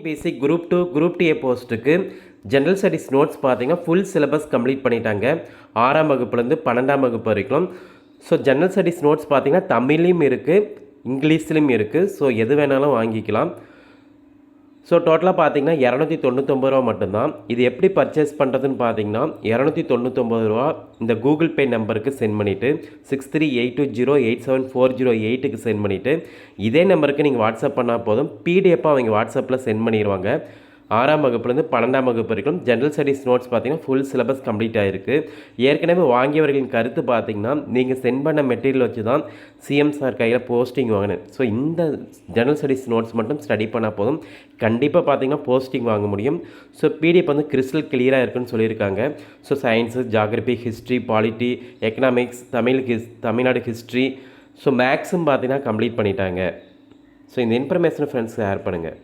பேசிக் group 2 group DA போஸ்ட்டுக்கு general studies notes பார்த்தீங்கன்னா full syllabus complete பண்ணிட்டாங்க. 6ஆம் வகுப்புலேருந்து 12ஆம் வகுப்பு வரைக்கும். ஸோ ஜென்ரல் ஸ்டடீஸ் நோட்ஸ் பார்த்தீங்கன்னா தமிழ்லையும் இருக்குது, இங்கிலீஷ்லேயும் இருக்குது. ஸோ எது வேணாலும் வாங்கிக்கலாம். ஸோ டோட்டலாக பார்த்தீங்கன்னா ரூ. 299 மட்டும்தான். இது எப்படி பர்ச்சேஸ் பண்ணுறதுன்னு பார்த்தீங்கன்னா ரூ. 299 இந்த கூகுள் பே நம்பருக்கு சென்ட் பண்ணிவிட்டு 6382087408க்கு சென்ட் பண்ணிவிட்டு இதே நம்பருக்கு நீங்கள் வாட்ஸ்அப் பண்ணால் போதும். பிடிஎஃப்பாக அவங்க வாட்ஸ்அப்பில் சென்ட் பண்ணிடுவாங்க. 6ஆம் வகுப்புலேருந்து 12ஆம் வகுப்பு வரைக்கும் ஜென்ரல் ஸ்டடீஸ் நோட்ஸ் பார்த்தீங்கன்னா ஃபுல் சிலபஸ் கம்ப்ளீட் ஆகிருக்கு. ஏற்கனவே வாங்கியவர்களின் கருத்து பார்த்தீங்கன்னா நீங்கள் சென்ட் பண்ண மெட்டீரியல் வச்சு தான் சிஎம் சார் கையில் போஸ்டிங் வாங்கினேன். ஸோ இந்த ஜென்ரல் ஸ்டடீஸ் நோட்ஸ் மட்டும் ஸ்டடி பண்ணால் போதும், கண்டிப்பாக பார்த்தீங்கன்னா போஸ்டிங் வாங்க முடியும். ஸோ பிடிஎஃப் வந்து கிறிஸ்டல் கிளியராக இருக்குன்னு சொல்லியிருக்காங்க. So science, geography, history, polity, economics, Tamil Nadu history, so மேக்ஸும் பார்த்தீங்கன்னா கம்ப்ளீட் பண்ணிட்டாங்க. ஸோ இந்த இன்ஃபர்மேஷனை ஃப்ரெண்ட்ஸ் ஷேர் பண்ணுங்கள்.